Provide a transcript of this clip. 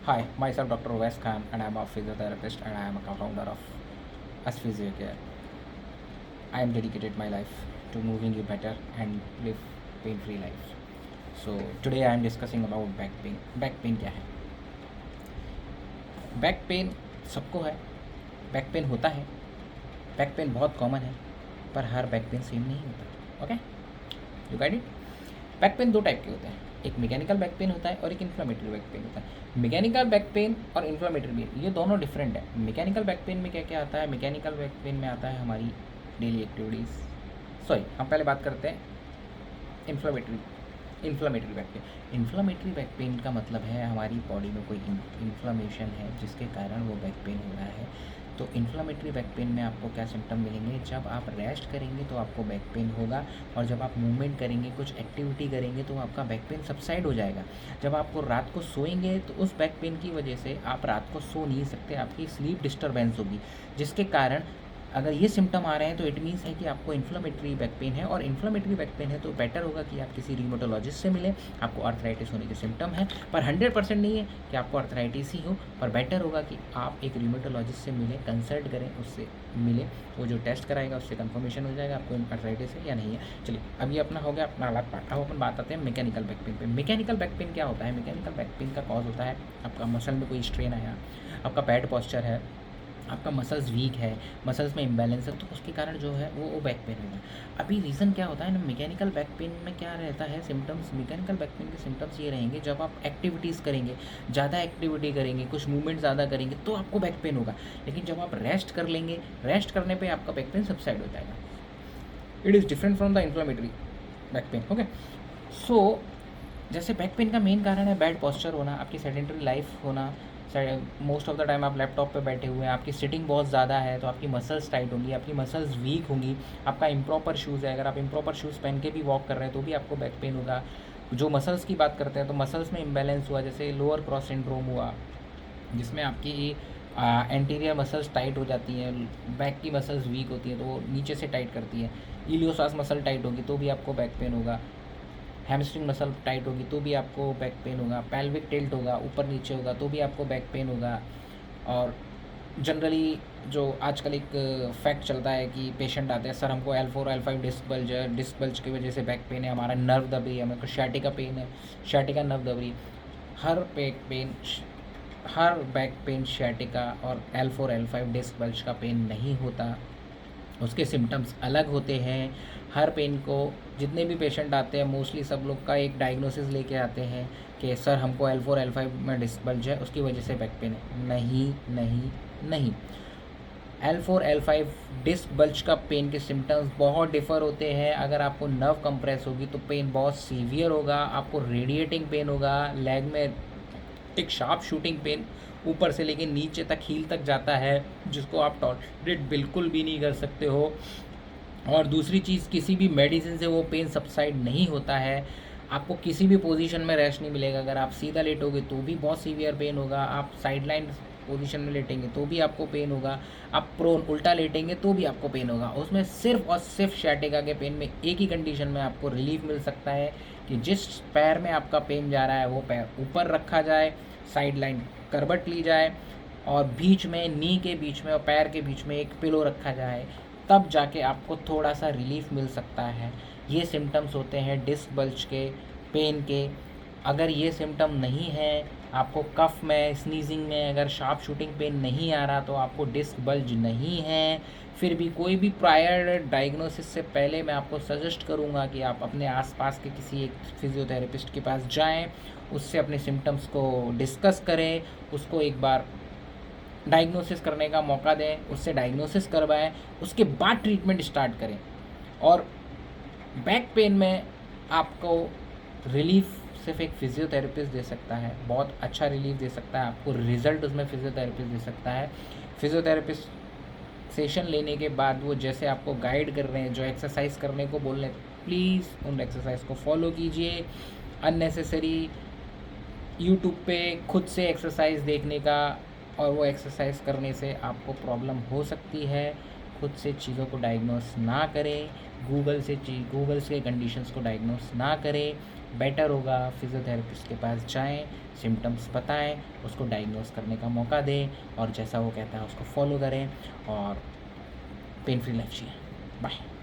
Hi, myself Dr. Wes Khan, and I am a physiotherapist and I am a co-founder of Us Physio Care. I am dedicated my life to moving you better and live pain-free life. So today I am discussing about back pain. Back pain क्या है? Back pain सबको है, back pain होता है, back pain बहुत common है, पर her back pain same नहीं होता. Okay, you guide it. Back pain दो टाइप के होते हैं, एक मैकेनिकल बैक पेन होता है और एक इन्फ्लामेटरी बैक पेन होता है. मैकेनिकल बैक पेन और इन्फ्लामेटरी पेन ये दोनों डिफरेंट है. मैकेनिकल बैक पेन में क्या क्या आता है? मैकेनिकल बैक पेन में आता है हमारी डेली एक्टिविटीज़. सॉरी, हम पहले बात करते हैं inflammatory back pen. Inflammatory back pen का मतलब है हमारी बॉडी में कोई इन्फ्लामेशन है जिसके कारण वो बैक पेन हो रहा है. तो इन्फ्लामेटरी बैक पेन में आपको क्या सिम्टम मिलेंगे? जब आप रेस्ट करेंगे तो आपको बैक पेन होगा, और जब आप मूवमेंट करेंगे, कुछ एक्टिविटी करेंगे तो आपका बैक पेन सबसाइड हो जाएगा. जब आपको रात को सोएंगे तो उस बैक पेन की वजह से आप रात को सो नहीं सकते, आपकी स्लीप डिस्टर्बेंस होगी, जिसके कारण अगर ये सिम्टम आ रहे हैं तो इट मीन्स है कि आपको इन्फ्लामेटरी बैक पेन है. और इन्फ्लामेटरी बैक पेन है तो बेटर होगा कि आप किसी रीमेटोलॉजिस्ट से मिलें. आपको अर्थराइटिस होने के सिम्टम है, पर 100% नहीं है कि आपको अर्थराइटिस ही हो, पर बेटर होगा कि आप एक रीमेटोलॉजिस्ट से मिलें, कंसल्ट करें, उससे मिलें. वो जो टेस्ट कराएगा उससे कंफर्मेशन हो जाएगा आपको अर्थराइटिस है या नहीं है. चलिए, अब ये अपना हो गया अपना अलग पार्ट. अब अपन बात आते हैं मैकेनिकल बैक पेन पे. मैकेनिकल बैक पेन क्या होता है? मैकेनिकल बैक पेन का कॉज होता है आपका मसल में कोई स्ट्रेन आया, आपका बैड पॉस्चर है, आपका मसल्स वीक है, मसल्स में इम्बैलेंस है, तो उसके कारण जो है वो बैक पेन होगा. अभी रीज़न क्या होता है ना, मैकेनिकल बैक पेन में क्या रहता है सिम्टम्स? मैकेनिकल बैक पेन के सिम्टम्स ये रहेंगे जब आप एक्टिविटीज़ करेंगे, ज़्यादा एक्टिविटी करेंगे, कुछ मूवमेंट ज़्यादा करेंगे तो आपको बैक पेन होगा. लेकिन जब आप रेस्ट कर लेंगे, रेस्ट करने पर आपका बैक पेन सबसाइड हो जाएगा. It is different from the inflammatory back pain. Okay, so जैसे बैक पेन का मेन कारण है बैड पॉस्चर होना, आपकी सेडेंटरी लाइफ होना. मोस्ट ऑफ द टाइम आप लैपटॉप पे बैठे हुए हैं, आपकी सिटिंग बहुत ज़्यादा है तो आपकी मसल्स टाइट होंगी, आपकी मसल्स वीक होंगी. आपका इम्प्रॉपर शूज़ है, अगर आप इम्प्रॉपर शूज़ पहन के भी वॉक कर रहे हैं तो भी आपको बैक पेन होगा. जो मसल्स की बात करते हैं तो मसल्स में इम्बैलेंस हुआ, जैसे लोअर क्रॉस सिंड्रोम हुआ, जिसमें आपकी एंटीरियर मसल्स टाइट हो जाती हैं, बैक की मसल्स वीक होती हैं तो वो नीचे से टाइट करती हैं. इलियोसास मसल टाइट होगी तो भी आपको बैक पेन होगा. हैमस्ट्रिंग मसल टाइट होगी तो भी आपको बैक पेन होगा. पेल्विक टिल्ट होगा, ऊपर नीचे होगा तो भी आपको बैक पेन होगा. और जनरली जो आजकल एक फैक्ट चलता है कि पेशेंट आते हैं, सर हमको L4 L5 डिस्क बल्ज है, डिस्क बल्ज की वजह से बैक पेन है, हमारा नर्व दब रही है, हमें को शैटिका पेन है, शैटिका नर्व दब रही. हर बैक पेन शैटिका और L4 L5 डिस्क बल्ज का पेन नहीं होता, उसके सिम्टम्स अलग होते हैं. हर पेन को जितने भी पेशेंट आते हैं मोस्टली सब लोग का एक डायग्नोसिस लेके आते हैं कि सर हमको L4 L5 में डिस्क बल्ज है, उसकी वजह से बैक पेन है. नहीं नहीं नहीं, L4 L5 डिस्क बल्ज का पेन के सिम्टम्स बहुत डिफ़र होते हैं. अगर आपको नर्व कंप्रेस होगी तो पेन बहुत सीवियर होगा, आपको रेडिएटिंग पेन होगा, लेग में एक शार्प शूटिंग पेन ऊपर से लेके नीचे तक हील तक जाता है, जिसको आप टॉलरेट बिल्कुल भी नहीं कर सकते हो. और दूसरी चीज़, किसी भी मेडिसिन से वो पेन सबसाइड नहीं होता है. आपको किसी भी पोजीशन में रेस्ट नहीं मिलेगा. अगर आप सीधा लेटोगे तो भी बहुत सीवियर पेन होगा, आप साइडलाइन पोजीशन में लेटेंगे तो भी आपको पेन होगा, आप प्रोन उल्टा लेटेंगे तो भी आपको पेन होगा. उसमें सिर्फ और सिर्फ शैटिका के पेन में एक ही कंडीशन में आपको रिलीफ मिल सकता है कि जिस पैर में आपका पेन जा रहा है वो पैर ऊपर रखा जाए, साइड लाइन करवट ली जाए, और बीच में नी के बीच में और पैर के बीच में एक पिलो रखा जाए, तब जाके आपको थोड़ा सा रिलीफ मिल सकता है. ये सिम्टम्स होते हैं डिस्क बल्ज के पेन के. अगर ये सिम्टम नहीं है, आपको कफ में, स्नीजिंग में अगर शार्प शूटिंग पेन नहीं आ रहा तो आपको डिस्क बल्ज नहीं है. फिर भी कोई भी प्रायर डायग्नोसिस से पहले मैं आपको सजेस्ट करूंगा कि आप अपने आसपास के किसी एक फिजियोथेरेपिस्ट के पास जाएं, उससे अपने सिम्टम्स को डिस्कस करें, उसको एक बार डायग्नोसिस करने का मौका दें, उससे डायग्नोसिस करवाएं, उसके बाद ट्रीटमेंट स्टार्ट करें. और बैक पेन में आपको रिलीफ सिर्फ एक फिजियोथेरेपिस्ट दे सकता है, बहुत अच्छा रिलीफ दे सकता है आपको, रिजल्ट उसमें फिजियोथेरेपिस्ट दे सकता है. फिजियोथेरेपिस्ट सेशन लेने के बाद वो जैसे आपको गाइड कर रहे हैं, जो एक्सरसाइज करने को बोल रहे हैं, प्लीज़ उन एक्सरसाइज को फॉलो कीजिए. अननेसेसरी यूट्यूब पे खुद से एक्सरसाइज देखने का और वो एक्सरसाइज करने से आपको प्रॉब्लम हो सकती है. खुद से चीज़ों को डायग्नोस ना करें, गूगल से कंडीशंस को डायग्नोस ना करें. बेटर होगा। फिज़ियोथेरेपिस्ट के पास जाएँ, सिम्पटम्स बताएँ, उसको डायग्नोज़ करने का मौका दें और जैसा वो कहता है उसको फॉलो करें और पेन फ्री लाइफ जिएँ। बाय।